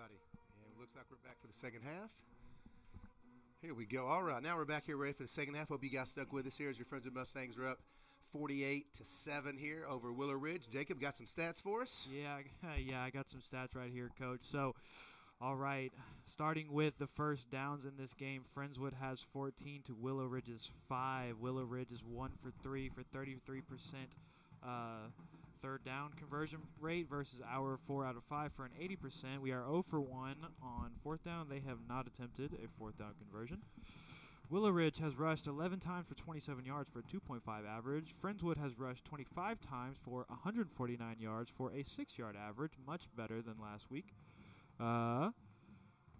everybody. And it looks like we're back for the second half. Here we go. All right, now we're back here ready for the second half. Hope you guys stuck with us here as your friends with Mustangs are up 48-7 here over Willow Ridge. Jacob, got some stats for us? Yeah, I got some stats right here, Coach. So, all right, starting with the first downs in this game, Friendswood has 14 to Willow Ridge's 5. Willow Ridge is 1 for 3 for 33% third down conversion rate versus our 4 out of 5 for an 80%. We are 0 for 1 on fourth down. They have not attempted a fourth down conversion. Willow Ridge has rushed 11 times for 27 yards for a 2.5 average. Friendswood has rushed 25 times for 149 yards for a 6-yard average, much better than last week.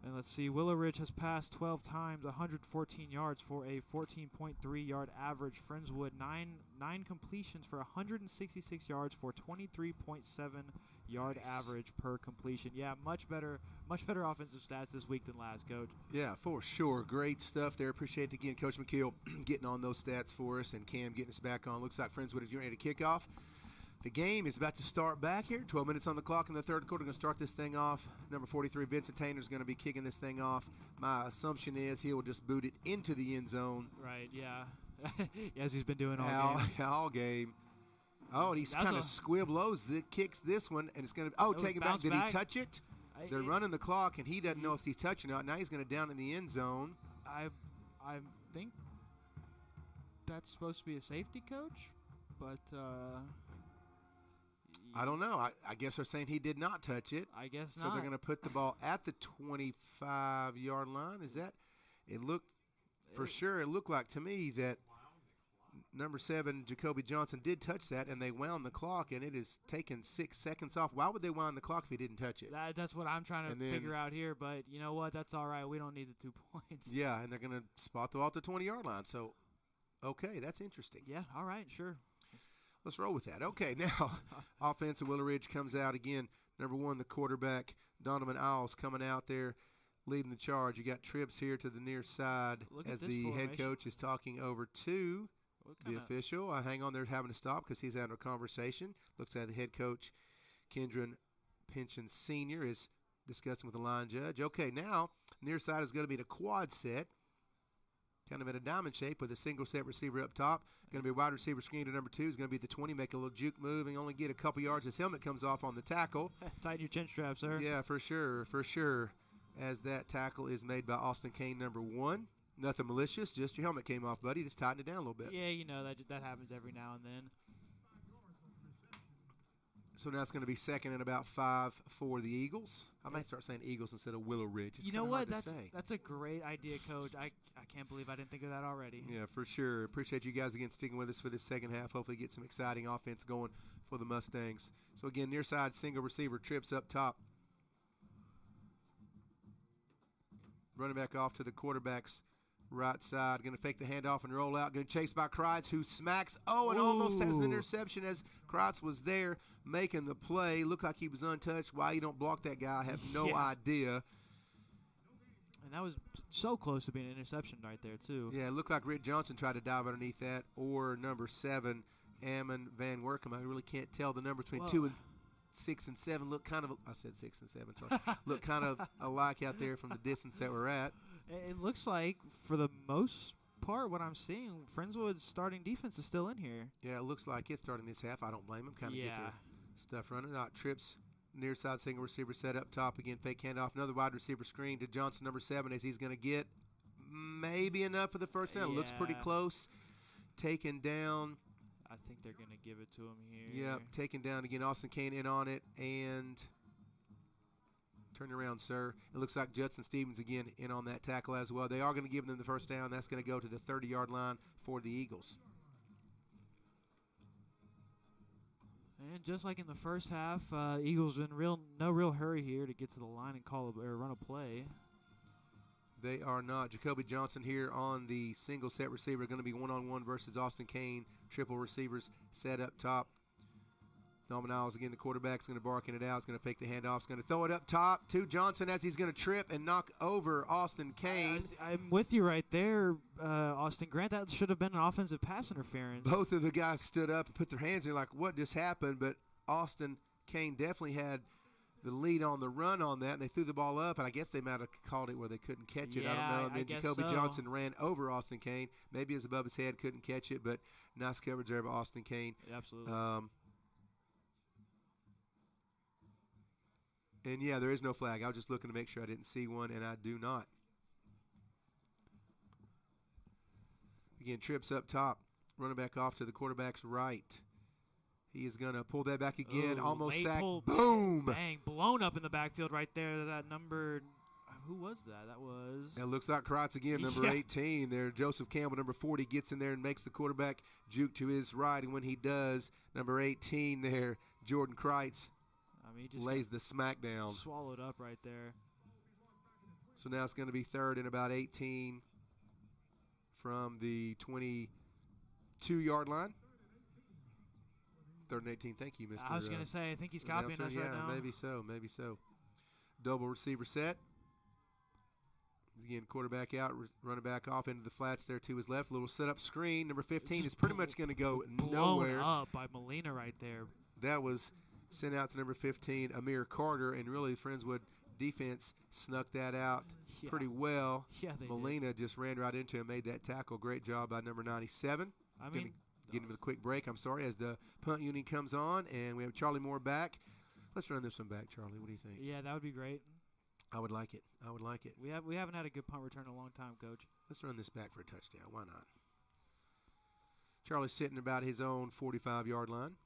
And let's see, Willow Ridge has passed 12 times, 114 yards for a 14.3-yard average. Friendswood, nine completions for 166 yards for 23.7-yard average per completion. Yeah, much better offensive stats this week than last, Coach. Yeah, for sure. Great stuff there. Appreciate it again, Coach McKeel getting on those stats for us and Cam getting us back on. Looks like Friendswood is getting ready to kick off. The game is about to start back here. 12 minutes on the clock in the third quarter. Going to start this thing off. Number 43, Vincent Taylor, is going to be kicking this thing off. My assumption is he will just boot it into the end zone. Right, yeah. As he's been doing all game. All game. Oh, and he's kind of squib lows. Kicks this one, and it's going to – take it back. Did he touch it? They're running the clock, and he doesn't know if he's touching it. Now he's going to down in the end zone. I think that's supposed to be a safety, Coach, but I don't know. I guess they're saying he did not touch it. I guess not. So they're going to put the ball at the 25-yard line. Is that – it looked – for sure it looked like to me that number 7, Jacoby Johnson, did touch that, and they wound the clock, and it is taken 6 seconds off. Why would they wound the clock if he didn't touch it? That's what I'm trying to figure out here, but you know what? That's all right. We don't need the 2 points. Yeah, and they're going to spot the ball at the 20-yard line. So, okay, that's interesting. Yeah, all right, sure. Let's roll with that. Okay, now offense of Willow Ridge comes out again. Number 1, the quarterback, Donovan Owls, coming out there leading the charge. You got Trips here to the near side as the head coach is talking over to the official. Hang on, they're having to stop because he's having a conversation. Looks like the head coach, Kendron Pension Sr., is discussing with the line judge. Okay, now near side is going to be the quad set. Kind of in a diamond shape with a single set receiver up top. Going to be a wide receiver screen to number 2. Is going to be the 20, make a little juke move and only get a couple yards. His helmet comes off on the tackle. Tighten your chin strap, sir. Yeah, for sure. As that tackle is made by Austin Kane, number 1. Nothing malicious, just your helmet came off, buddy. Just tighten it down a little bit. Yeah, you know, that happens every now and then. So now it's going to be second and about 5 for the Eagles. I might start saying Eagles instead of Willow Ridge. It's you know what? That's a great idea, Coach. I can't believe I didn't think of that already. Yeah, for sure. Appreciate you guys again sticking with us for this second half. Hopefully get some exciting offense going for the Mustangs. So again, near side single receiver, Trips up top. Running back off to the quarterback's right side. Going to fake the handoff and roll out. Going to chase by Kreitz, who smacks. And almost has an interception as Kreitz was there making the play. Looked like he was untouched. Why you don't block that guy, I have no idea. And that was so close to being an interception right there, too. Yeah, it looked like Rick Johnson tried to dive underneath that, or number 7, Ammon Van Werkum. I really can't tell the number between 2 and 6 and 7 look kind of – I said 6 and 7, sorry. Look kind of alike out there from the distance that we're at. It looks like, for the most part, what I'm seeing, Friendswood's starting defense is still in here. Yeah, it looks like it's starting this half. I don't blame them. Kind of get their stuff running. Trips, near side single receiver set up top. Again, fake handoff. Another wide receiver screen to Johnson, number 7, as he's going to get maybe enough for the first down. Looks pretty close. Taken down. I think they're going to give it to him here. Yep, taken down again. Austin Kane in on it, and turn around, sir. It looks like Judson Stevens again in on that tackle as well. They are going to give them the first down. That's going to go to the 30-yard line for the Eagles. And just like in the first half, Eagles in no real hurry here to get to the line and run a play. They are not. Jacoby Johnson here on the single set receiver. Going to be one-on-one versus Austin Kane. Triple receivers set up top. Dominiles again, the quarterback's going to barking it out. He's going to fake the handoff. He's going to throw it up top to Johnson as he's going to trip and knock over Austin Kane. I'm with you right there, Austin Grant. That should have been an offensive pass interference. Both of the guys stood up and put their hands in like, what just happened? But Austin Kane definitely had the lead on the run on that, and they threw the ball up, and I guess they might have called it where they couldn't catch it. Yeah, I don't know. And then Jacoby so. Johnson ran over Austin Kane. Maybe it was above his head, couldn't catch it, but nice coverage there by Austin Kane. Yeah, absolutely. And, yeah, there is no flag. I was just looking to make sure I didn't see one, and I do not. Again, trips up top. Running back off to the quarterback's right. He is going to pull that back again. Ooh, almost sacked. Pull, Boom. Bang. Blown up in the backfield right there. That number – who was that? That was – It looks like Kreitz again, number 18 there. Joseph Campbell, number 40, gets in there and makes the quarterback juke to his right. And when he does, number 18 there, Jordan Kreitz, he just lays the smack down. Swallowed up right there. So now it's going to be third and about 18 from the 22-yard line. Third and 18. Thank you, Mr. I was going to say, I think he's copying us right now. Maybe so. Double receiver set. Again, quarterback out, running back off into the flats there to his left. Little setup screen. Number 15 is pretty much going to go nowhere. Blown up by Molina right there. That was sent out to number 15, Amir Carter, and really Friendswood defense snuck that out pretty well. Yeah, Molina just ran right into him, made that tackle. Great job by number 97. Getting him a quick break, as the punt unit comes on, and we have Charlie Moore back. Let's run this one back, Charlie. What do you think? Yeah, that would be great. I would like it. We haven't had a good punt return in a long time, Coach. Let's run this back for a touchdown. Why not? Charlie's sitting about his own 45-yard line.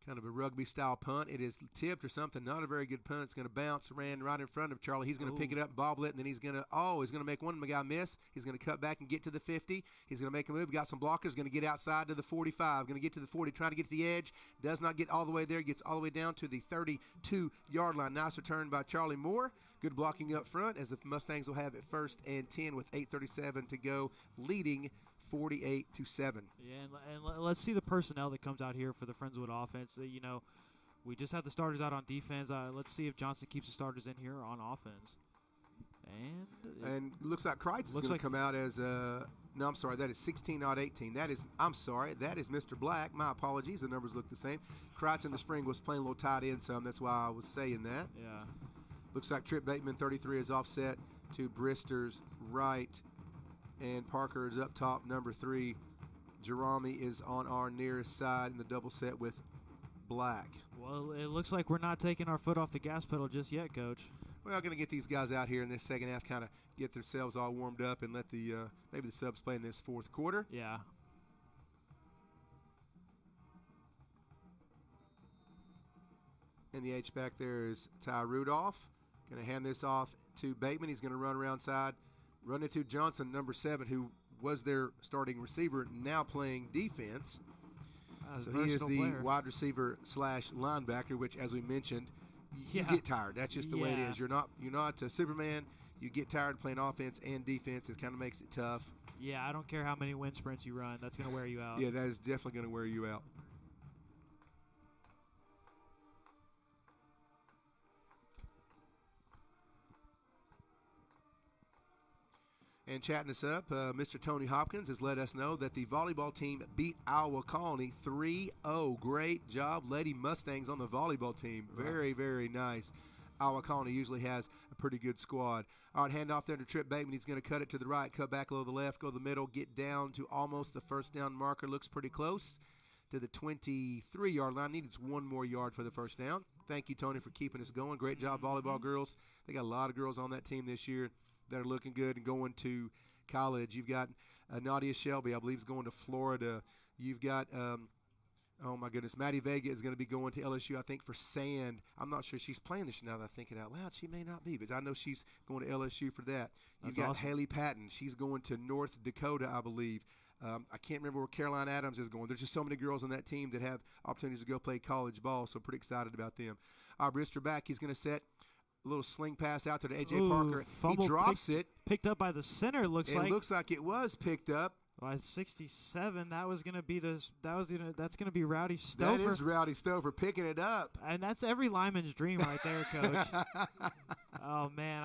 Kind of a rugby-style punt. It is tipped or something. Not a very good punt. It's going to bounce, ran right in front of Charlie. He's going to pick it up, bobble it, and then he's going to make one guy miss. He's going to cut back and get to the 50. He's going to make a move. Got some blockers. Going to get outside to the 45. Going to get to the 40. Trying to get to the edge. Does not get all the way there. Gets all the way down to the 32-yard line. Nice return by Charlie Moore. Good blocking up front as the Mustangs will have it 1st and 10 with 8:37 to go, leading 48-7. Yeah, and let's see the personnel that comes out here for the Friendswood offense. We just had the starters out on defense. Let's see if Johnson keeps the starters in here on offense. And it looks like Kreitz is going to come out as no, I'm sorry, that is 16, not 18. That is Mr. Black. My apologies. The numbers look the same. Kreitz in the spring was playing a little tight end some. That's why I was saying that. Yeah. Looks like Trip Bateman, 33, is offset to Brister's right. And Parker is up top, number 3. Jerami is on our nearest side in the double set with Black. Well, it looks like we're not taking our foot off the gas pedal just yet, Coach. We're going to get these guys out here in this second half, kind of get themselves all warmed up and let the maybe the subs play in this fourth quarter. Yeah. And the H-back there is Ty Rudolph. Going to hand this off to Bateman. He's going to run around side. Run into Johnson, number 7, who was their starting receiver, now playing defense. So he is the wide receiver / linebacker, which, as we mentioned, you get tired. That's just the way it is. You're not a Superman. You get tired playing offense and defense. It kind of makes it tough. Yeah, I don't care how many wind sprints you run. That's going to wear you out. Yeah, that is definitely going to wear you out. And chatting us up, Mr. Tony Hopkins has let us know that the volleyball team beat Iowa Colony 3-0. Great job, Lady Mustangs on the volleyball team. Very, very nice. Iowa Colony usually has a pretty good squad. All right, hand off there to Trip Bateman. He's going to cut it to the right, cut back a little to the left, go to the middle, get down to almost the first down marker. Looks pretty close to the 23-yard line. Needs one more yard for the first down. Thank you, Tony, for keeping us going. Great job, volleyball girls. They got a lot of girls on that team this year that are looking good and going to college. You've got Nadia Shelby, I believe, is going to Florida. You've got, oh, my goodness, Maddie Vega is going to be going to LSU, I think, for sand. I'm not sure she's playing this year now that I think it out loud. She may not be, but I know she's going to LSU for that. You've got awesome. Haley Patton. She's going to North Dakota, I believe. I can't remember where Caroline Adams is going. There's just so many girls on that team that have opportunities to go play college ball, so pretty excited about them. Brister back. He's going to set a little sling pass out to A.J. Parker. He drops it. Picked up by the center, it looks like. It looks like it was picked up. By 67, that was going to be that's going to be Rowdy Stover. That is Rowdy Stover picking it up. And that's every lineman's dream right there, Coach. Oh man,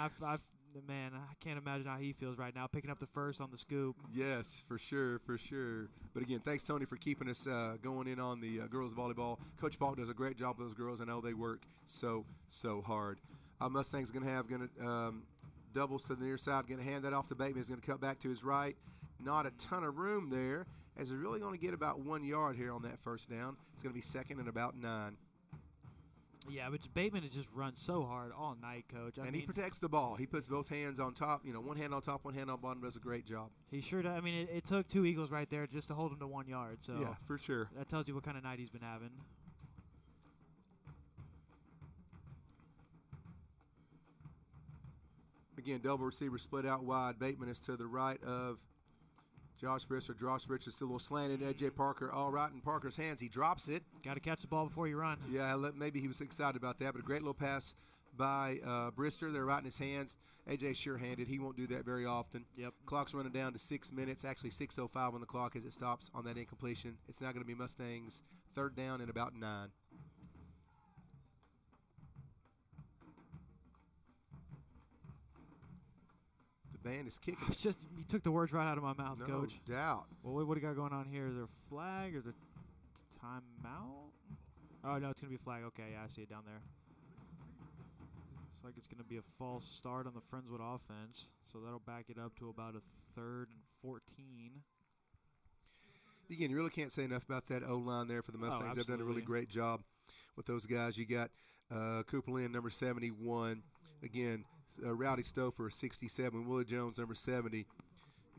Man, I can't imagine how he feels right now, picking up the first on the scoop. Yes, for sure. But again, thanks, Tony, for keeping us going in on the girls volleyball. Coach Paul does a great job with those girls. I know they work so hard. Mustang's going to doubles to the near side, going to hand that off to Bateman. He's going to cut back to his right. Not a ton of room there, as they're really going to get about 1 yard here on that first down. It's going to be second and about 9. Yeah, but Bateman has just run so hard all night, Coach. I mean, he protects the ball. He puts both hands on top. One hand on top, one hand on bottom. Does a great job. He sure does. I mean, it took 2 Eagles right there just to hold him to 1 yard. So yeah, for sure. That tells you what kind of night he's been having. Again, double receiver split out wide. Bateman is to the right of Josh Brister. Josh Brister still a little slanted. A.J. Parker all right in Parker's hands. He drops it. Got to catch the ball before you run. Yeah, maybe he was excited about that, but a great little pass by Brister. They're right in his hands. A.J. sure-handed. He won't do that very often. Yep. Clock's running down to 6 minutes, actually 6:05 on the clock as it stops on that incompletion. It's now going to be Mustangs' third down and about 9. Band is kicking. It's just you took the words right out of my mouth, no Coach. No doubt. Well, what do you got going on here? Is there a flag or is there timeout? Oh, no, it's going to be a flag. Okay, yeah, I see it down there. Looks like it's going to be a false start on the Friendswood offense, so that'll back it up to about a 3rd and 14. Again, you really can't say enough about that O-line there for the Mustangs. They've done a really great job with those guys. You got Cooper Lynn, number 71. Again, Rowdy Stouffer, 67. Willie Jones, number 70.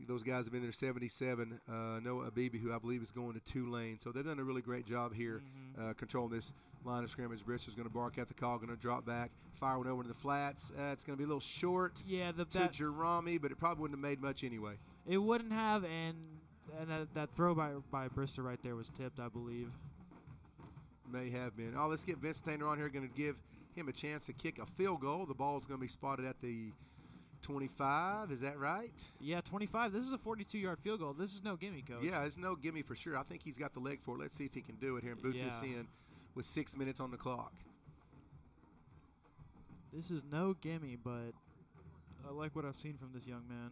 Those guys have been there, 77. Noah Abibi, who I believe is going to Tulane. So they've done a really great job here controlling this line of scrimmage. Brister's going to bark at the call, going to drop back, fire one over to the flats. It's going to be a little short to Jerami, but it probably wouldn't have made much anyway. It wouldn't have, and that throw by Brister right there was tipped, I believe. May have been. Oh, let's get Vince Tainer on here. Going to give him a chance to kick a field goal. The ball is going to be spotted at the 25. Is that right? Yeah, 25. This is a 42-yard field goal. This is no gimme, Coach. Yeah, it's no gimme for sure. I think he's got the leg for it. Let's see if he can do it here and boot this in with 6 minutes on the clock. This is no gimme, but I like what I've seen from this young man.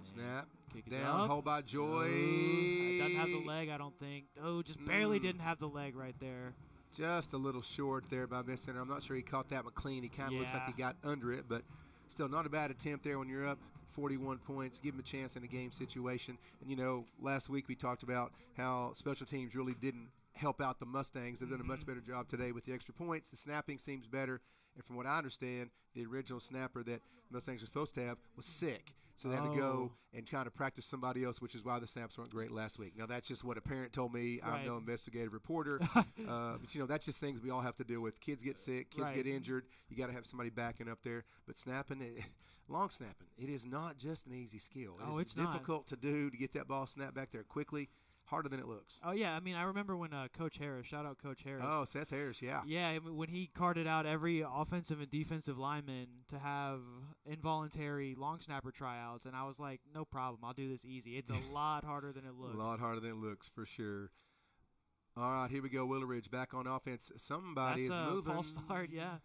Snap. Kick it down, up. hold by Joy. Doesn't have the leg, I don't think. Oh, just barely didn't have the leg right there. Just a little short there by Vince Tainer. I'm not sure he caught that McLean. He kind of looks like he got under it, but still not a bad attempt there when you're up 41 points. Give him a chance in a game situation. And, last week we talked about how special teams really didn't help out the Mustangs. They've done a much better job today with the extra points. The snapping seems better. And from what I understand, the original snapper that Mustangs were supposed to have was sick. So they had to go and kind of practice somebody else, which is why the snaps weren't great last week. Now, that's just what a parent told me. Right. I'm no investigative reporter. But, that's just things we all have to deal with. Kids get sick. Kids get injured. You got to have somebody backing up there. But snapping, long snapping, it is not just an easy skill. It's difficult to do to get that ball snapped back there quickly. Harder than it looks. Oh, yeah. I mean, I remember when Coach Harris, shout out Coach Harris. Oh, Seth Harris, yeah. Yeah, I mean, when he carted out every offensive and defensive lineman to have involuntary long snapper tryouts, and I was like, no problem. I'll do this easy. It's a lot harder than it looks. A lot harder than it looks, for sure. All right, here we go. Willow Ridge back on offense. Somebody is moving. That's a false start, yeah.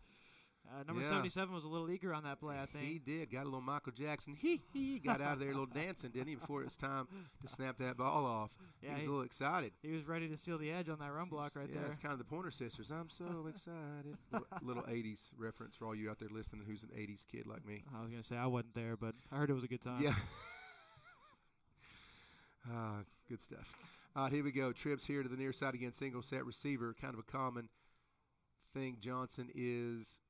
Number 77 was a little eager on that play, I think. He did. Got a little Michael Jackson. He got out of there a little dancing, didn't he, before it was time to snap that ball off. Yeah, he was a little excited. He was ready to steal the edge on that run block there. Yeah, it's kind of the Pointer Sisters. I'm so excited. Little 80s reference for all you out there listening who's an 80s kid like me. I was going to say I wasn't there, but I heard it was a good time. Yeah. Good stuff. All right, here we go. Trips here to the near side again. Single set receiver. Kind of a common thing. Johnson is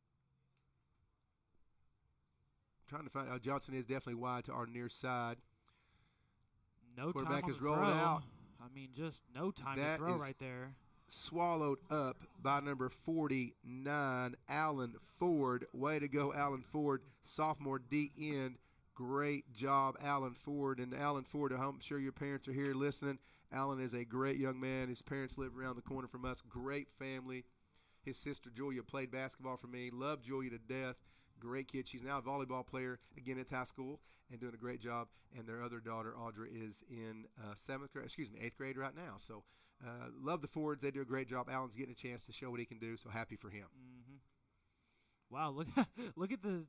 trying to find out. Johnson is definitely wide to our near side. No quarterback time on is the rolled throw. out. I mean, just no time to throw right there. Swallowed up by number 49, Allen Ford. Way to go, Allen Ford, sophomore D end. Great job, Allen Ford. And Allen Ford, I'm sure your parents are here listening. Allen is a great young man. His parents live around the corner from us. Great family. His sister Julia played basketball for me. Loved Julia to death. Great kid. She's now a volleyball player again at high school and doing a great job. And their other daughter, Audra, is in 8th grade right now. So Love the Fords. They do a great job. Allen's getting a chance to show what he can do, so happy for him. Mm-hmm. Wow, look at the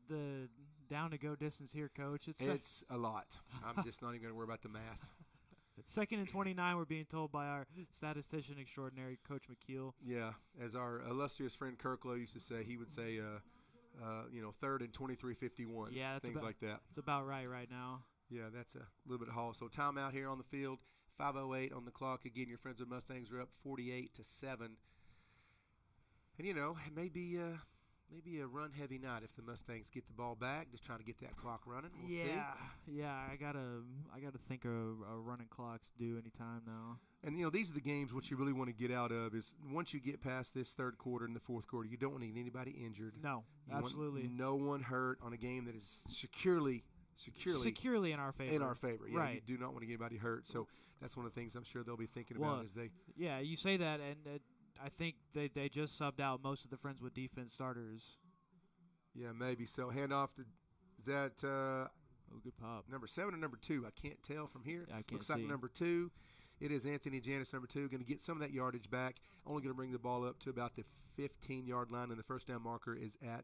down to go distance here, Coach. It's a lot. I'm just not even going to worry about the math. 2nd and 29, we're being told by our statistician extraordinary, Coach McKeel. Yeah, as our illustrious friend Kirklow used to say, he would say, 3rd and 23:51. Yeah, things like that. It's about right now. Yeah, that's a little bit of haul. So timeout here on the field, 5:08 on the clock. Again, your friends with Mustangs are up 48-7. And it may be a run-heavy night if the Mustangs get the ball back. Just trying to get that clock running. We'll see. Yeah. I gotta think a running clock's due anytime now. And these are the games. What you really want to get out of is once you get past this third quarter and the fourth quarter, you don't want to get anybody injured. No, you absolutely. Want no one hurt on a game that is securely in our favor. In our favor, yeah. Right. You do not want to get anybody hurt. So that's one of the things I'm sure they'll be thinking about as they. Yeah, you say that, and I think they just subbed out most of the Friendswood defense starters. Yeah, maybe. So hand off to is that good pop. Number 7 or number 2? I can't tell from here. Yeah, I can't Looks see. like number 2. It is Anthony Janis, number 2, going to get some of that yardage back. Only going to bring the ball up to about the 15-yard line, and the first down marker is at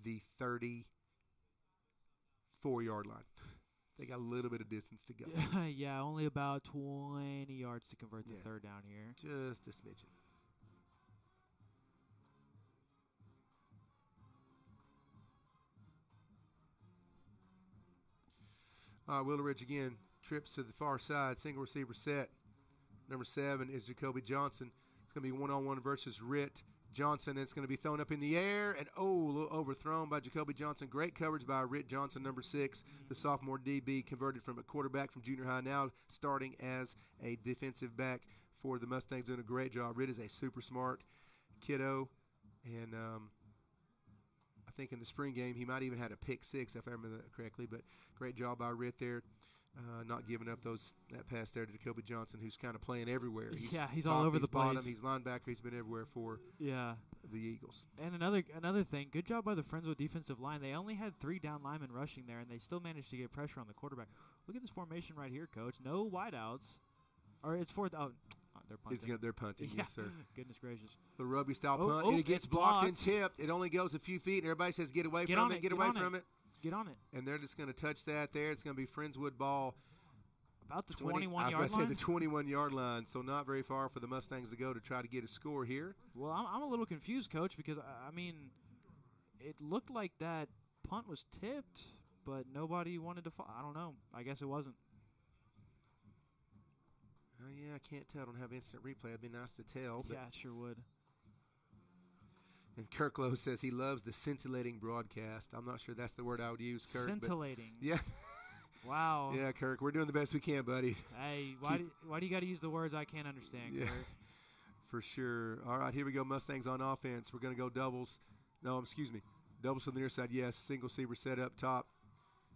the 34-yard line. They got a little bit of distance to go. Yeah, only about 20 yards to convert the third down here. Just a smidgen. Willow Ridge again trips to the far side, single receiver set. Number 7 is Jacoby Johnson. It's going to be one-on-one versus Ritt Johnson. It's going to be thrown up in the air, and a little overthrown by Jacoby Johnson. Great coverage by Ritt Johnson, number 6, the sophomore DB, converted from a quarterback from junior high, now starting as a defensive back for the Mustangs, doing a great job. Ritt is a super smart kiddo, and I think in the spring game he might even had a pick 6 if I remember that correctly, but great job by Ritt there. Not giving up that pass there to Jacoby Johnson, who's kind of playing everywhere. He's all over the bottom, place. He's linebacker. He's been everywhere for the Eagles. And another thing, good job by the Friendswood defensive line. They only had 3 down linemen rushing there, and they still managed to get pressure on the quarterback. Look at this formation right here, Coach. No wideouts. Or it's fourth. Oh, they're punting. They're punting, yes, sir. Goodness gracious. The rugby-style punt, and it gets blocked and tipped. It only goes a few feet, and everybody says, get away from it, get away from it. Get on it. And they're just going to touch that there. It's going to be Friendswood ball. About the 21-yard line? I was going to say the 21-yard line, so not very far for the Mustangs to go to try to get a score here. Well, I'm a little confused, Coach, because, it looked like that punt was tipped, but nobody wanted to I don't know. I guess it wasn't. Oh, yeah, I can't tell. I don't have instant replay. It'd be nice to tell. Yeah, it sure would. And Kirklow says he loves the scintillating broadcast. I'm not sure that's the word I would use, Kirk. Scintillating. Yeah. Wow. Yeah, Kirk, we're doing the best we can, buddy. Hey, why do you got to use the words I can't understand, Kirk? For sure. All right, here we go. Mustangs on offense. We're going to go doubles. No, excuse me. Doubles to the near side, yes. Single receiver set up top.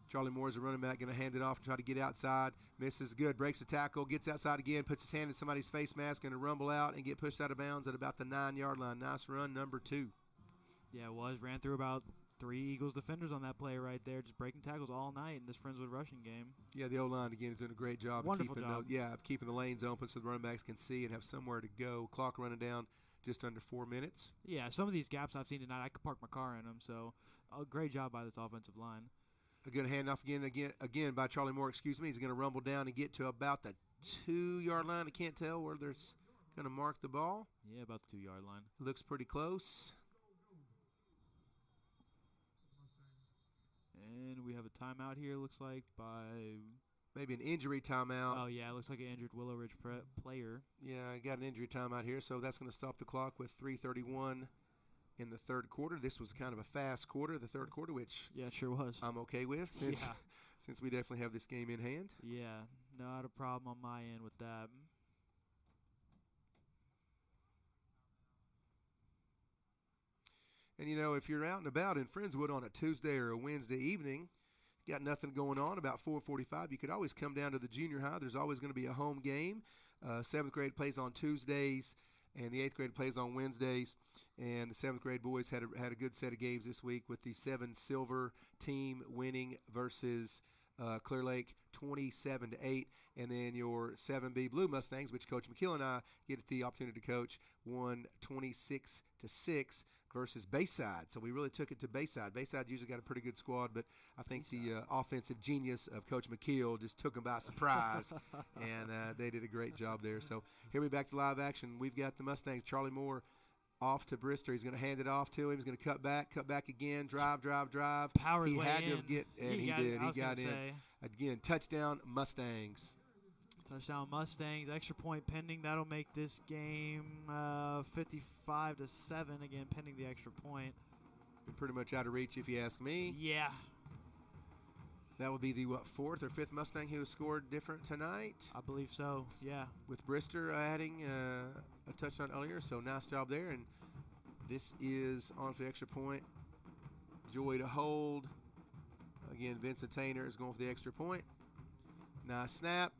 Charlie Moore is a running back, going to hand it off and try to get outside. Misses good. Breaks the tackle. Gets outside again. Puts his hand in somebody's face mask. Going to rumble out and get pushed out of bounds at about the 9-yard line. Nice run, number 2. Yeah, it was. Ran through about 3 Eagles defenders on that play right there, just breaking tackles all night in this Friendswood rushing game. Yeah, the O-line, again, is doing a great job. Wonderful job. Keeping the lanes open so the running backs can see and have somewhere to go. Clock running down just under 4 minutes. Yeah, some of these gaps I've seen tonight, I could park my car in them, so great job by this offensive line. A good handoff again by Charlie Moore, He's going to rumble down and get to about the 2-yard line. I can't tell where there's going to mark the ball. Yeah, about the 2-yard line. Looks pretty close. And we have a timeout here, looks like, by maybe an injury timeout. Oh, yeah, it looks like an injured Willow Ridge player. Yeah, I got an injury timeout here, so that's going to stop the clock with 3:31 in the third quarter. This was kind of a fast quarter, the third quarter, which it sure was. I'm okay with since we definitely have this game in hand. Yeah, not a problem on my end with that. And, if you're out and about in Friendswood on a Tuesday or a Wednesday evening, got nothing going on, about 4:45, you could always come down to the junior high. There's always going to be a home game. 7th grade plays on Tuesdays, and the 8th grade plays on Wednesdays. And the 7th grade boys had a good set of games this week with the 7 silver team winning versus Clear Lake 27-8, and then your 7B Blue Mustangs, which Coach McKill and I get the opportunity to coach, won 26-6 versus Bayside. So we really took it to Bayside. Bayside usually got a pretty good squad, but I think the offensive genius of Coach McKill just took them by surprise, and they did a great job there. So here we back to live action. We've got the Mustangs. Charlie Moore off to Brister. He's going to hand it off to him. He's going to cut back again, drive. Power he way had in. to get, and he did. He got in. Again, touchdown Mustangs. Touchdown Mustangs. Extra point pending. That'll make this game 55-7. Again, pending the extra point. You're pretty much out of reach if you ask me. Yeah. That would be the, fourth or fifth Mustang who has scored different tonight? I believe so, yeah. With Brister adding a touchdown earlier, so nice job there. And this is on for the extra point. Joy to hold. Again, Vincent Tainer is going for the extra point. Nice snap,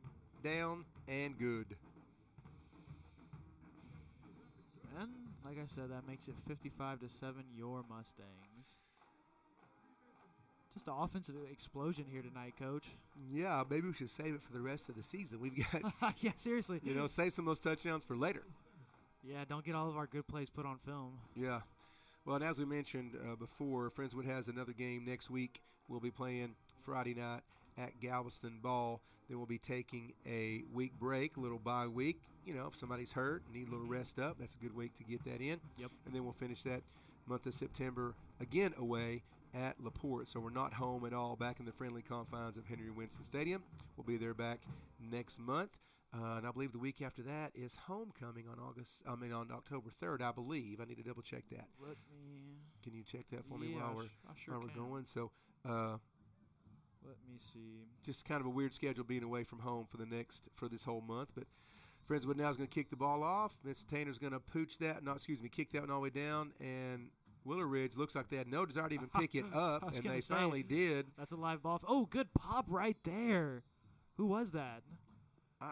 down, and good. And like I said, that makes it 55-7 your Mustangs. Just an offensive explosion here tonight, Coach. Yeah, maybe we should save it for the rest of the season. We've got, yeah, seriously. Save some of those touchdowns for later. Yeah, don't get all of our good plays put on film. Yeah. Well, and as we mentioned before, Friendswood has another game next week. We'll be playing Friday night at Galveston Ball. Then we'll be taking a week break, a little bye week. If somebody's hurt, need a little rest up, that's a good week to get that in. Yep. And then we'll finish that month of September again away at LaPorte. So we're not home at all, back in the friendly confines of Henry Winston Stadium. We'll be there back next month. And I believe the week after that is homecoming on October 3rd, I believe. I need to double check that. Can you check that for me while we're going? So let me see. Just kind of a weird schedule being away from home for this whole month. But Friendswood now is going to kick the ball off. Vincent Tainer's going to kick that one all the way down, and Willow Ridge looks like they had no desire to even pick it up, and they finally did. That's a live ball. Oh, good pop right there. Who was that?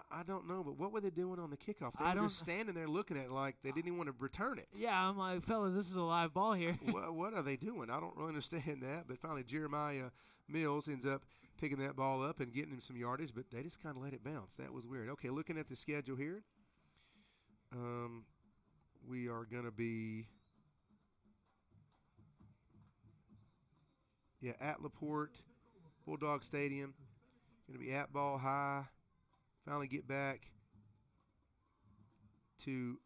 I don't know, but what were they doing on the kickoff? They were just standing there looking at it like they didn't even want to return it. Yeah, I'm like, fellas, this is a live ball here. What are they doing? I don't really understand that. But finally, Jeremiah Mills ends up picking that ball up and getting him some yardage, but they just kind of let it bounce. That was weird. Okay, looking at the schedule here, we are going to be at LaPorte, Bulldog Stadium. Going to be at Ball High. Finally get back to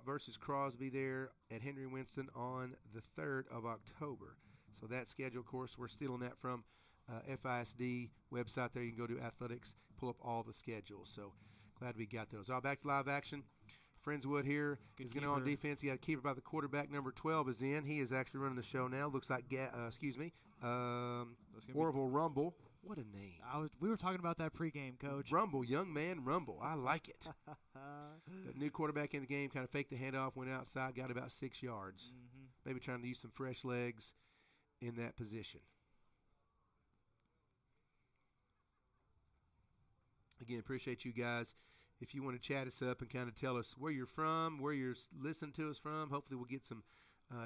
versus Crosby there at Henry Winston on the 3rd of October. So that schedule, of course, we're stealing that from FISD website there. You can go to athletics, pull up all the schedules. So glad we got those. All right, back to live action. Friendswood here is going to on defense. You got a keeper by the quarterback. Number 12 is in. He is actually running the show now. Looks like, Orville Rumble. What a name. We were talking about that pregame, Coach. Rumble, young man, Rumble. I like it. The new quarterback in the game kind of faked the handoff, went outside, got about 6 yards. Mm-hmm. Maybe trying to use some fresh legs in that position. Again, appreciate you guys. If you want to chat us up and kind of tell us where you're from, where you're listening to us from, hopefully we'll get some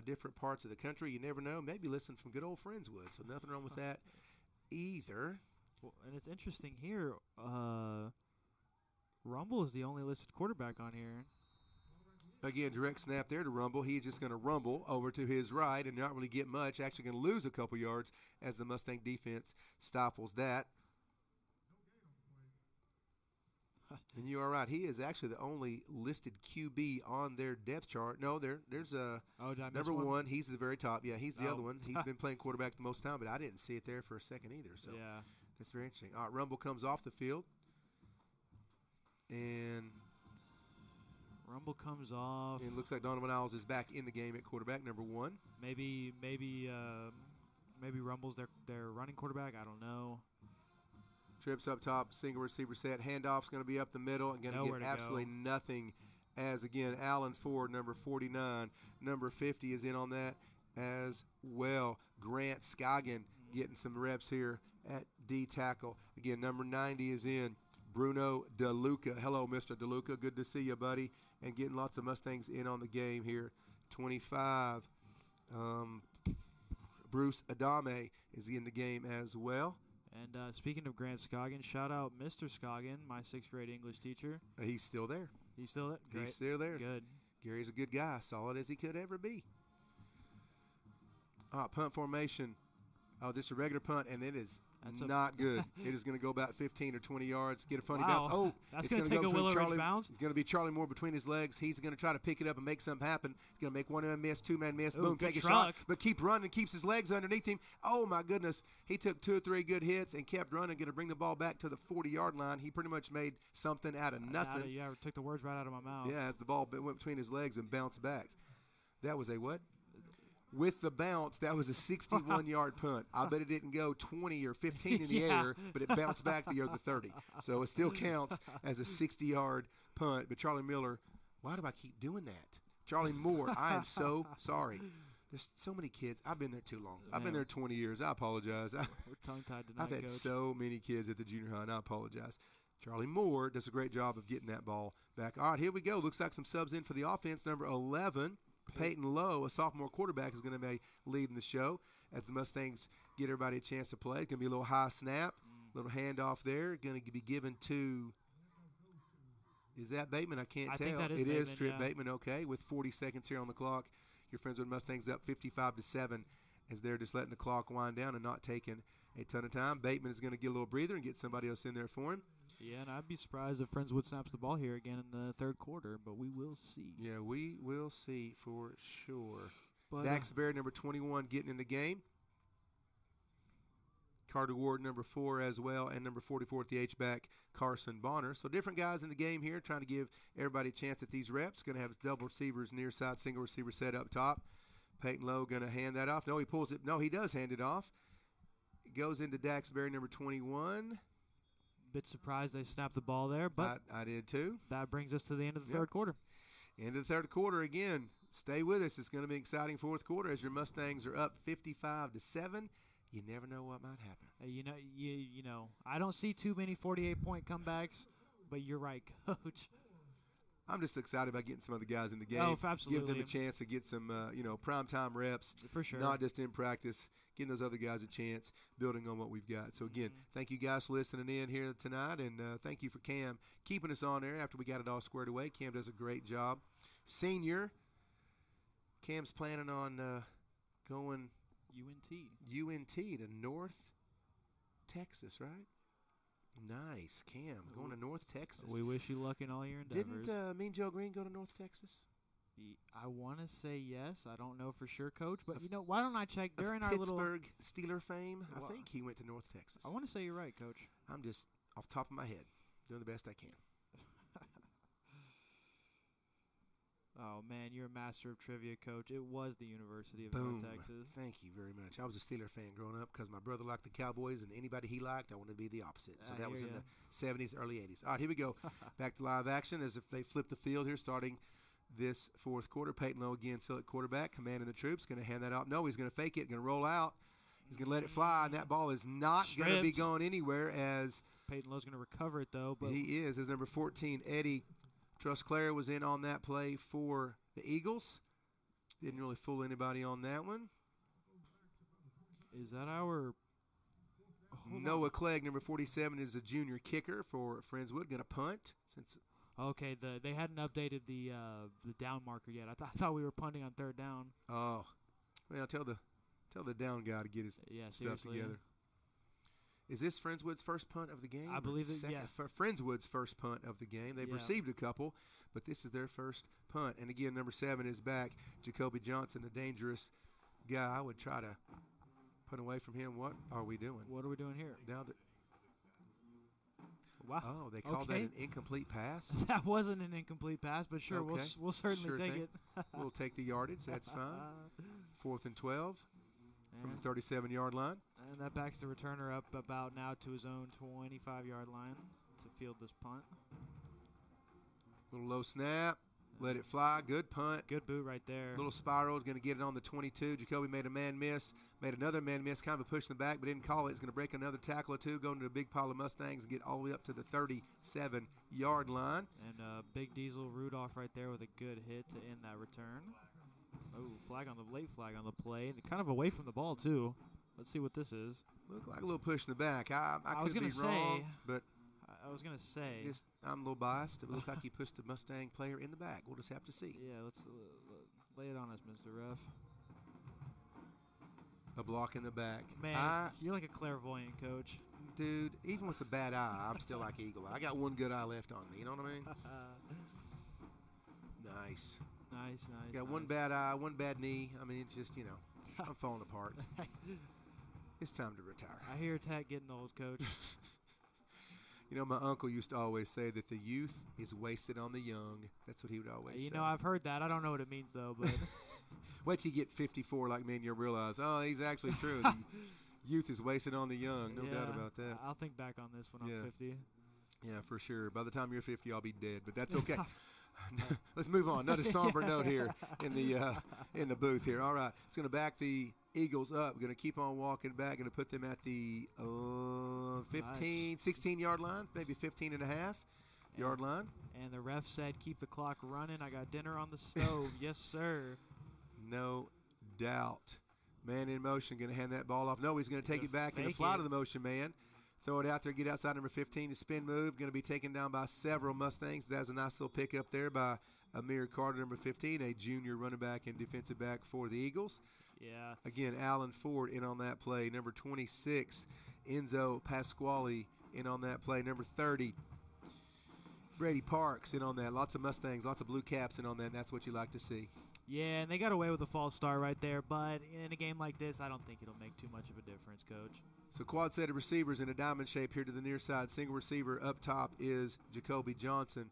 different parts of the country. You never know. Maybe listen from good old Friendswood, so nothing wrong with that either. Well, and it's interesting here. Rumble is the only listed quarterback on here. Again, direct snap there to Rumble. He's just going to rumble over to his right and not really get much. Actually going to lose a couple yards as the Mustang defense stifles that. And you are right. He is actually the only listed QB on their depth chart. No, there's a number one. He's the very top. Yeah, he's the other one. He's been playing quarterback the most time, but I didn't see it there for a second either. So yeah, that's very interesting. All right, Rumble comes off the field. And Rumble comes off. And it looks like Donovan Isles is back in the game at quarterback, number 1. Maybe Rumble's their running quarterback. I don't know. Trips up top, single receiver set. Handoff's going to be up the middle and going to get absolutely nothing as, again, Allen Ford, number 49. Number 50 is in on that as well. Grant Scoggin getting some reps here at D tackle. Again, number 90 is in. Bruno DeLuca. Hello, Mr. DeLuca. Good to see you, buddy. And getting lots of Mustangs in on the game here. 25. Bruce Adame is in the game as well. And speaking of Grant Scoggin, shout out Mr. Scoggin, my 6th grade English teacher. He's still there. He's still there? Great. He's still there. Good. Gary's a good guy, solid as he could ever be. Punt formation. Oh, this is a regular punt, and it is not good. It is going to go about 15 or 20 yards, get a funny bounce. Oh, that's going to take a Willow Ridge bounce. It's going to be Charlie Moore between his legs. He's going to try to pick it up and make something happen. He's going to make one-man miss, two-man miss. Boom, take a shot, but keep running, keeps his legs underneath him. Oh, my goodness. He took 2 or 3 good hits and kept running, going to bring the ball back to the 40-yard line. He pretty much made something out of nothing. Yeah, took the words right out of my mouth. Yeah, as the ball went between his legs and bounced back. That was a what? With the bounce, that was a 61-yard punt. I bet it didn't go 20 or 15 in the air, but it bounced back to the other 30. So it still counts as a 60-yard punt. But Charlie Miller, why do I keep doing that? Charlie Moore, I am so sorry. There's so many kids. I've been there too long. I've been there 20 years. I apologize. We're tongue-tied tonight, I've had so many kids at the junior high, and I apologize. Charlie Moore does a great job of getting that ball back. All right, here we go. Looks like some subs in for the offense. Number 11. Peyton Lowe, a sophomore quarterback, is going to be leading the show as the Mustangs get everybody a chance to play. It's going to be a little high snap, little handoff there. Going to be given to, is that Bateman? I can't tell. Think that is it Bateman, is Trip Bateman, okay. With 40 seconds here on the clock, your Friendswood Mustangs up 55-7 as they're just letting the clock wind down and not taking a ton of time. Bateman is going to get a little breather and get somebody else in there for him. Yeah, and I'd be surprised if Friendswood snaps the ball here again in the 3rd quarter, but we will see. Yeah, we will see for sure. But, Dax Berry, number 21, getting in the game. Carter Ward, number 4 as well, and number 44 at the H-back, Carson Bonner. So different guys in the game here, trying to give everybody a chance at these reps. Going to have double receivers near side, single receiver set up top. Peyton Lowe going to hand that off. No, he pulls it. No, he does hand it off. It goes into Dax Berry, number 21. Bit surprised they snapped the ball there, but I did too. That brings us to the end of the 3rd quarter. End of the 3rd quarter again. Stay with us. It's going to be an exciting 4th quarter as your Mustangs are up 55-7. You never know what might happen. You know, I don't see too many 48-point comebacks, but you're right, Coach. I'm just excited about getting some of the guys in the game. Oh, absolutely. Give them a chance to get some, primetime reps. For sure. Not just in practice. Giving those other guys a chance, building on what we've got. So, again, thank you guys for listening in here tonight, and thank you for Cam keeping us on there after we got it all squared away. Cam does a great job. Senior, Cam's planning on going UNT to North Texas, right? Nice, Cam, going to North Texas. We wish you luck in all your endeavors. Didn't Mean Joe Green go to North Texas? I want to say yes. I don't know for sure, Coach. But, why don't I check during our little Pittsburgh Steeler fame? I think he went to North Texas. I want to say you're right, Coach. I'm just off the top of my head doing the best I can. Oh, man, you're a master of trivia, Coach. It was the University of Boom. North Texas. Thank you very much. I was a Steeler fan growing up because my brother liked the Cowboys, and anybody he liked, I wanted to be the opposite. So that was in the 70s, early 80s. All right, here we go. Back to live action as if they flip the field here starting this 4th quarter. Peyton Lowe again still at quarterback, commanding the troops. Going to hand that off. No, he's going to fake it, going to roll out. He's going to let it fly, and that ball is not going to be going anywhere as Peyton Lowe's going to recover it, though. But he is. As number 14, Eddie Trusclair was in on that play for the Eagles. Didn't really fool anybody on that one. Is that our Noah Clegg, number 47, is a junior kicker for Friendswood. Going to punt since. Okay, they hadn't updated the down marker yet. I thought we were punting on 3rd down. Oh, well, tell the down guy to get his stuff together. Is this Friendswood's first punt of the game? I believe it. Yeah, Friendswood's first punt of the game. They've received a couple, but this is their first punt. And again, number 7 is back. Jacoby Johnson, a dangerous guy. I would try to put away from him. What are we doing? What are we doing here? Now that. Wow. Oh, they called that an incomplete pass? That wasn't an incomplete pass, but sure, okay. we'll certainly take it. We'll take the yardage. That's fine. 4th and 12 from the 37-yard line. And that backs the returner up about now to his own 25-yard line to field this punt. Little low snap. Let it fly. Good punt. Good boot right there. Little spiral. Going to get it on the 22. Jacoby made a man miss. Made another man miss. Kind of a push in the back, but didn't call it. He's going to break another tackle or two, go into a big pile of Mustangs and get all the way up to the 37-yard line. And Big Diesel Rudolph right there with a good hit to end that return. Oh, late flag on the play. Kind of away from the ball, too. Let's see what this is. Looked like a little push in the back. I was could be gonna wrong, say, but I was going to say. I'm a little biased. It looked like he pushed the Mustang player in the back. We'll just have to see. Yeah, let's lay it on us, Mr. Ref. A block in the back. Man, you're like a clairvoyant, Coach. Dude, even with the bad eye, I'm still like Eagle Eye. I got one good eye left on me. You know what I mean? Nice. Nice. Got one bad eye, one bad knee. I mean, it's just, I'm falling apart. It's time to retire. I hear Tat getting old, Coach. My uncle used to always say that the youth is wasted on the young. That's what he would always say. I've heard that. I don't know what it means, though. But wait till you get 54 like me and you'll realize, he's actually true. The youth is wasted on the young. No doubt about that. I'll think back on this when I'm 50. Yeah, for sure. By the time you're 50, I'll be dead, but that's okay. Let's move on. Not a somber note here in the booth here. All right. It's going to back the Eagles up. Going to keep on walking back. Going to put them at the 15, 16-yard line, maybe 15 and a half yard line. And the ref said, keep the clock running. I got dinner on the stove. Yes, sir. No doubt. Man in motion. Going to hand that ball off. No, he's going to take it back and fly to the motion man. Throw it out there, get outside number 15, a spin move. Going to be taken down by several Mustangs. That was a nice little pickup there by Amir Carter, number 15, a junior running back and defensive back for the Eagles. Yeah. Again, Alan Ford in on that play. Number 26, Enzo Pasquale in on that play. Number 30, Brady Parks in on that. Lots of Mustangs, lots of blue caps in on that. And that's what you like to see. Yeah, and they got away with a false start right there. But in a game like this, I don't think it'll make too much of a difference, Coach. So quad set of receivers in a diamond shape here to the near side. Single receiver up top is Jacoby Johnson.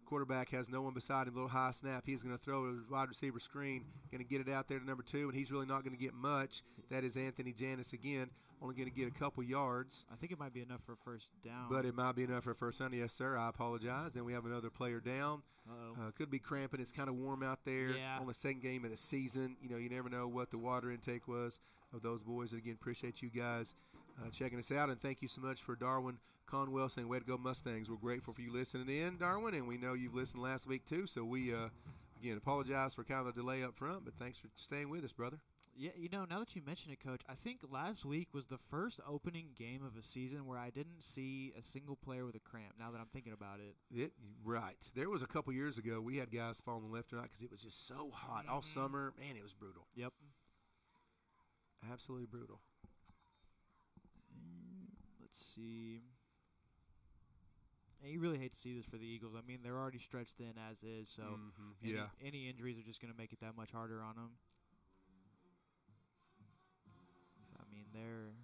Quarterback has no one beside him. Little high snap. He's going to throw a wide receiver screen. Going to get it out there to number 2, and he's really not going to get much. That is Anthony Janis again. Only going to get a couple yards. I think it might be enough for a first down. But it might be enough for a first down. Yes, sir. I apologize. Then we have another player down. Could be cramping. It's kind of warm out there. Yeah. On the second game of the season. You never know what the water intake was of those boys. And again, appreciate you guys checking us out, and thank you so much for Darwin Conwell saying, way to go Mustangs. We're grateful for you listening in, Darwin, and we know you've listened last week too, so we, again, apologize for kind of the delay up front, but thanks for staying with us, brother. Yeah, now that you mention it, Coach, I think last week was the first opening game of a season where I didn't see a single player with a cramp, now that I'm thinking about it. Right. There was a couple years ago, we had guys falling left and right because it was just so hot all summer. Man, it was brutal. Yep. Absolutely brutal. Let's see. And you really hate to see this for the Eagles. I mean, they're already stretched thin as is, so any injuries are just going to make it that much harder on them. So, I mean, their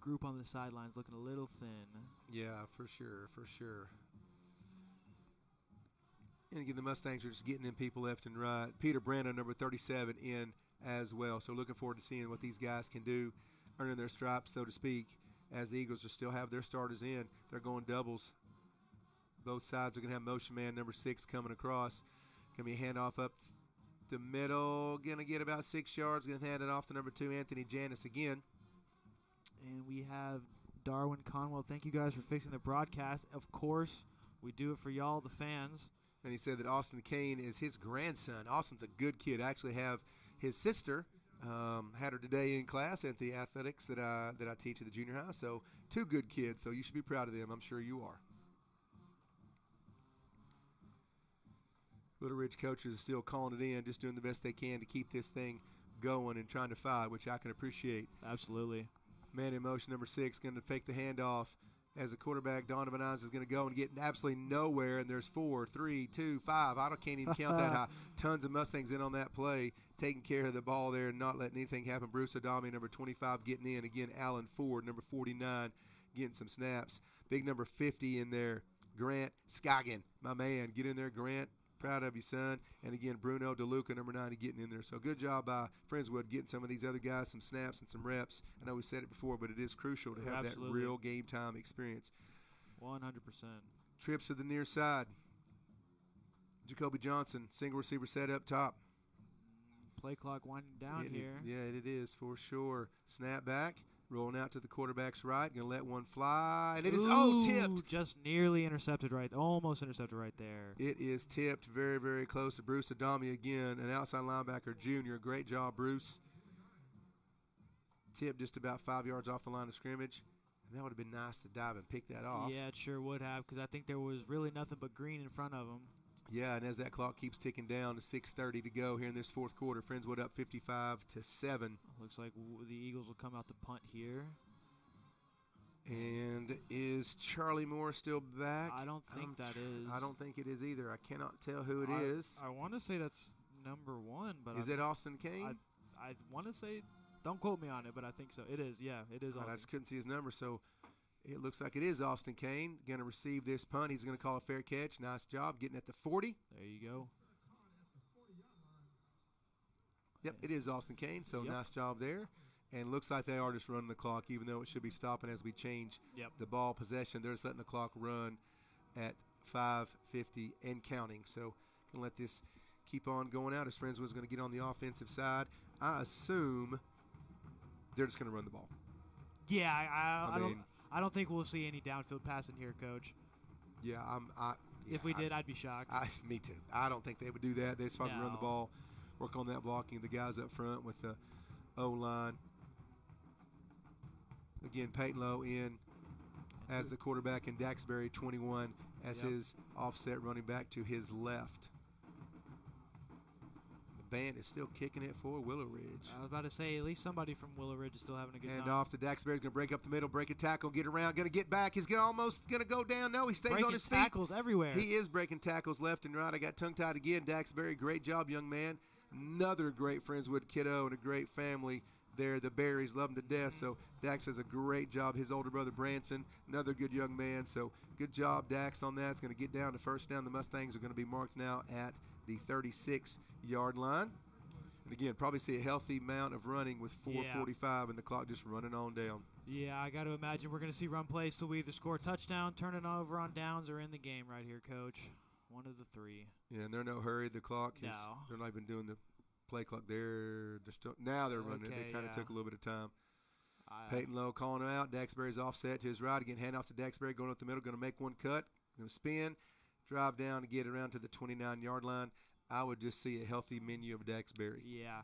group on the sidelines looking a little thin. Yeah, for sure. And again, the Mustangs are just getting in people left and right. Peter Brandon, number 37, in as well. So looking forward to seeing what these guys can do, earning their stripes, so to speak, as the Eagles still have their starters in. They're going doubles. Both sides are going to have motion man number 6 coming across. Going to be a handoff up the middle. Going to get about 6 yards. Going to hand it off to number 2, Anthony Janis again. And we have Darwin Conwell. Thank you guys for fixing the broadcast. Of course, we do it for y'all, the fans. And he said that Austin Kane is his grandson. Austin's a good kid. I actually have his sister. Had her today in class at the athletics that I teach at the junior high. So 2 good kids. So you should be proud of them. I'm sure you are. Little Ridge coaches are still calling it in, just doing the best they can to keep this thing going and trying to fight, which I can appreciate. Absolutely. Man in motion, number 6, going to fake the handoff as the quarterback, Donovan Ines, is going to go and get absolutely nowhere, and there's 4, 3, 2, 5. I can't even count that high. Tons of Mustangs in on that play, taking care of the ball there and not letting anything happen. Bruce Adami, number 25, getting in. Again, Alan Ford, number 49, getting some snaps. Big number 50 in there, Grant Scoggin, my man. Get in there, Grant. Proud of you, son. And again, Bruno DeLuca, number 90, getting in there. So good job by Friendswood getting some of these other guys some snaps and some reps. I know we said it before, but it is crucial to have that real game time experience. 100%. Trips to the near side. Jacoby Johnson, single receiver set up top. Play clock winding down here. Yeah, it is for sure. Snap back. Rolling out to the quarterback's right. Going to let one fly. And it is, tipped. Just nearly intercepted right. Almost intercepted right there. It is tipped very, very close to Bruce Adami again, an outside linebacker junior. Great job, Bruce. tip just about 5 yards off the line of scrimmage. And that would have been nice to dive and pick that off. Yeah, it sure would have, because I think there was really nothing but green in front of him. Yeah, and as that clock keeps ticking down to 6:30 to go here in this fourth quarter, Friendswood up 55-7. Looks like the Eagles will come out to punt here. And is Charlie Moore still back? I don't think that is. I don't think it is either. I cannot tell who it is. I want to say that's number 1, but is it Austin Kane? I want to say, don't quote me on it, but I think so. It is. Yeah, it is. I just couldn't see his number, so it looks like it is Austin Kane going to receive this punt. He's going to call a fair catch. Nice job getting at the 40. There you go. Yep, it is Austin Kane, so nice job there. And looks like they are just running the clock, even though it should be stopping as we change the ball possession. They're just letting the clock run at 5:50 and counting. So going to let this keep on going out as Friendswood's going to get on the offensive side. I assume they're just going to run the ball. Yeah, I don't think we'll see any downfield passing here, Coach. Yeah, if we did, I'd be shocked. Me too. I don't think they would do that. They'd just probably run the ball, work on that blocking, the guys up front with the O-line. Again, Peyton Lowe in as the quarterback, and Daxbury 21 as his offset running back to his left. The band is still kicking it for Willow Ridge. I was about to say, at least somebody from Willow Ridge is still having a good time. And off to Daxbury. Going to break up the middle, break a tackle, get around, going to get back. He's almost going to go down. No, he stays breaking on his feet. Tackles everywhere. He is breaking tackles left and right. I got tongue-tied again. Daxbury, great job, young man. Another great Friendswood kiddo and a great family there. The Berries love him to death, so Dax does a great job. His older brother Branson, another good young man, so good job, Dax, on that. It's going to get down to first down. The Mustangs are going to be marked now at the 36-yard line. And again, probably see a healthy amount of running with 4:45 and the clock just running on down. Yeah, I got to imagine we're going to see run plays till we either score a touchdown, turn it over on downs, or in the game right here, Coach. One of the three. Yeah, and they're no hurry. The clock is they're not even doing the play clock. Now they're running it. They kind of took a little bit of time. Peyton Lowe calling him out. Daxbury's offset to his right. Again, hand off to Daxbury, going up the middle, going to make one cut, going to spin, drive down to get around to the 29-yard line. I would just see a healthy menu of Daxbury. Yeah.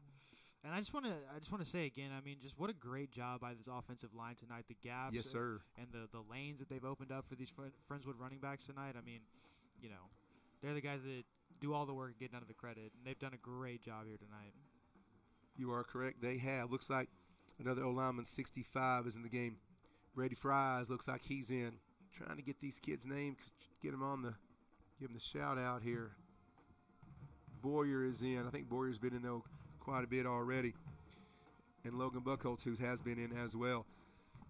And I just want to say again, I mean, just what a great job by this offensive line tonight. The gaps, yes, sir, and the lanes that they've opened up for these Friendswood running backs tonight. I mean, you know, they're the guys that do all the work and get none of the credit, and they've done a great job here tonight. You are correct. They have. Looks like another O-lineman, 65, is in the game. Brady Fries looks like he's in. Trying to get these kids' names, get them on give them the shout out here. Boyer is in. I think Boyer's been in though quite a bit already. And Logan Buckholtz, who has been in as well.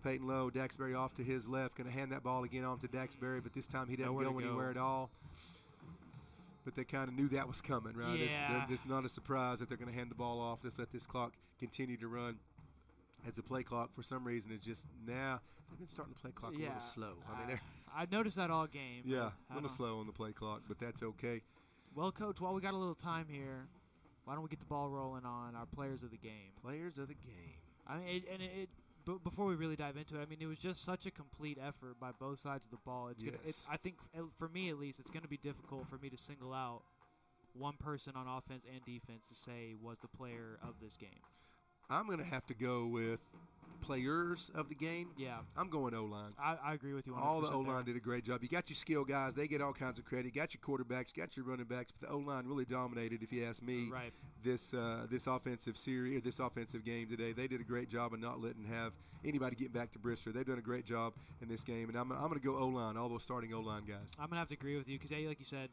Peyton Lowe, Daxbury off to his left. Going to hand that ball again off to Daxbury, but this time he doesn't go anywhere at all. But they kind of knew that was coming, right? Yeah. It's not a surprise that they're going to hand the ball off. Just let this clock continue to run. As the play clock, for some reason, is just now they've been starting to play clock a little slow. I mean, I've noticed that all game. Yeah, a little slow on the play clock, but that's okay. Well, Coach, while we got a little time here, why don't we get the ball rolling on our players of the game? Players of the game. I mean, but before we really dive into it, I mean, it was just such a complete effort by both sides of the ball. I think, for me at least, it's going to be difficult for me to single out one person on offense and defense to say was the player of this game. I'm going to have to go with players of the game. Yeah. I'm going O-line. I agree with you 100% All the O-line did a great job. You got your skill guys. They get all kinds of credit. You got your quarterbacks, you got your running backs, but the O-line really dominated, if you ask me, this offensive series, or this offensive game today. They did a great job of not letting anybody get back to Brister. They've done a great job in this game, and I'm going to go O-line, all those starting O-line guys. I'm going to have to agree with you because, like you said,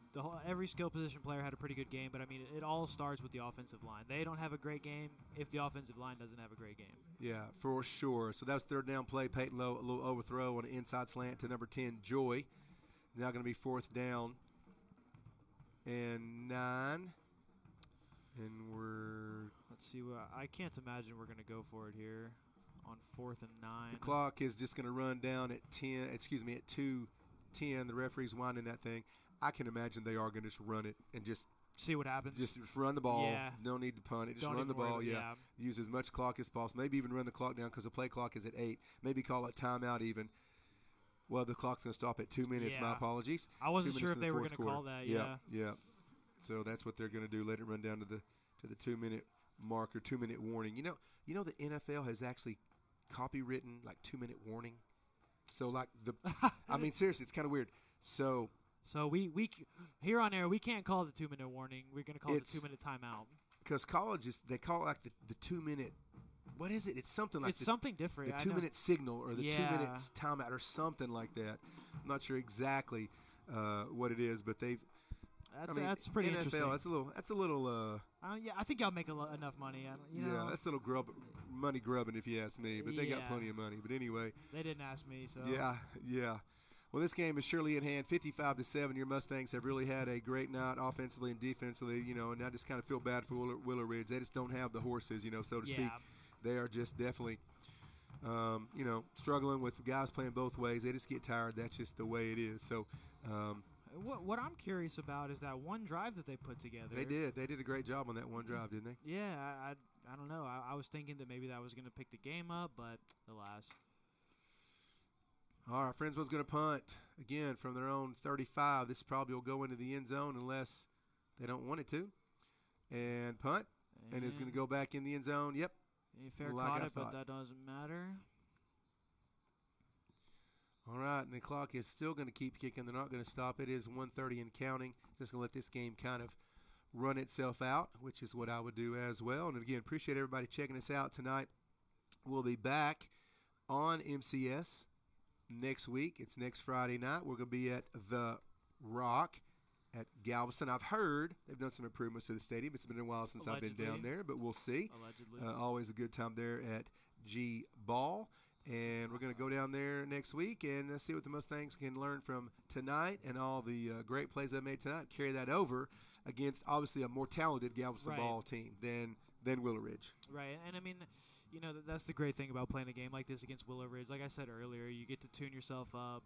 every skill position player had a pretty good game, but, I mean, it all starts with the offensive line. They don't have a great game if the offensive line doesn't have a great game. Yeah, for sure. So that's third down play. Peyton Lowe, a little overthrow on an inside slant to number 10, Joy. Now going to be fourth down and 9. And let's see. I can't imagine we're going to go for it here on 4th and 9. The clock is just going to run down at 2:10. The referee's winding that thing. I can imagine they are going to just run it and just see what happens. Just run the ball. Yeah. No need to punt it. Just run the ball. Yeah. Use as much clock as possible. Maybe even run the clock down because the play clock is at 8. Maybe call it timeout even. Well, the clock's going to stop at 2 minutes. My apologies. I wasn't sure if they were going to call that. Yeah. So that's what they're going to do. Let it run down to the 2-minute mark or 2-minute warning. You know the NFL has actually copywritten, like 2-minute warning. So like I mean, seriously, it's kind of weird. So we here on air, we can't call it the 2-minute warning. We're going to call it the 2-minute timeout. Because colleges, they call it like the 2-minute. What is it? It's something like something different. The 2-minute signal or the 2-minute timeout or something like that. I'm not sure exactly what it is, but they've. That's pretty NFL, interesting. That's a little. Yeah, I think y'all make enough money. That's a little money grubbing if you ask me. But they got plenty of money. But anyway, they didn't ask me. So yeah. Well, this game is surely in hand, 55-7. Your Mustangs have really had a great night offensively and defensively. And I just kind of feel bad for Willow Ridge. They just don't have the horses, so to speak. They are just definitely, struggling with guys playing both ways. They just get tired. That's just the way it is. So. What I'm curious about is that one drive that they put together. They did a great job on that one drive, didn't they? Yeah, I don't know. I was thinking that maybe that was going to pick the game up, but alas. All right, friends was going to punt again from their own 35. This probably will go into the end zone unless they don't want it to. And punt, and it's going to go back in the end zone. Yep. Fair caught it, but that doesn't matter. All right, and the clock is still going to keep kicking. They're not going to stop. It is 1:30 and counting. Just going to let this game kind of run itself out, which is what I would do as well. And, again, appreciate everybody checking us out tonight. We'll be back on MCS next week. It's next Friday night. We're going to be at The Rock at Galveston. I've heard they've done some improvements to the stadium. It's been a while since I've been down there, but we'll see. Always a good time there at G-Ball. And we're going to go down there next week and see what the Mustangs can learn from tonight and all the great plays they made tonight. Carry that over against, obviously, a more talented Galveston ball team than Willow Ridge. Right, and I mean, that's the great thing about playing a game like this against Willow Ridge. Like I said earlier, you get to tune yourself up,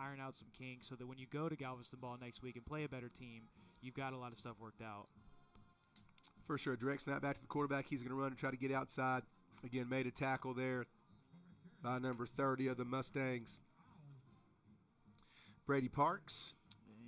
iron out some kinks so that when you go to Galveston ball next week and play a better team, you've got a lot of stuff worked out. For sure. Direct snap back to the quarterback. He's going to run and try to get outside. Again, made a tackle there by number 30 of the Mustangs, Brady Parks.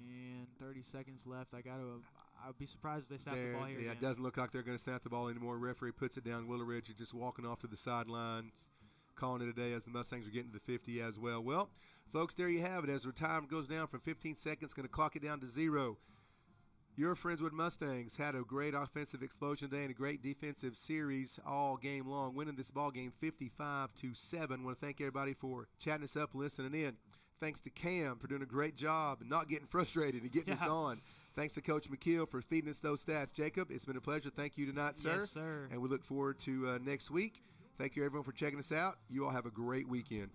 And 30 seconds left. I'd be surprised if they snap the ball here. Yeah, again. It doesn't look like they're going to snap the ball anymore. Referee puts it down. Willow Ridge is just walking off to the sidelines, calling it a day as the Mustangs are getting to the 50 as well. Well, folks, there you have it. As the time goes down from 15 seconds, going to clock it down to 0. Your Friendswood Mustangs had a great offensive explosion day and a great defensive series all game long, winning this ball game 55-7. I want to thank everybody for chatting us up and listening in. Thanks to Cam for doing a great job and not getting frustrated and getting us on. Thanks to Coach McKeel for feeding us those stats. Jacob, it's been a pleasure. Thank you tonight, sir. Yes, sir. And we look forward to next week. Thank you, everyone, for checking us out. You all have a great weekend.